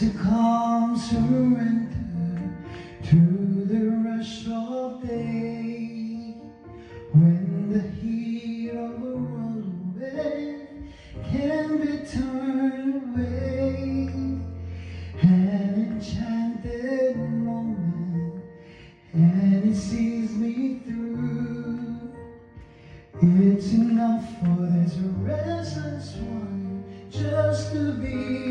It's a calm surrender to the rush of day, when the heat of a whirlwind can be turned away. An enchanted moment, and it sees me through. It's enough for this restless one just to be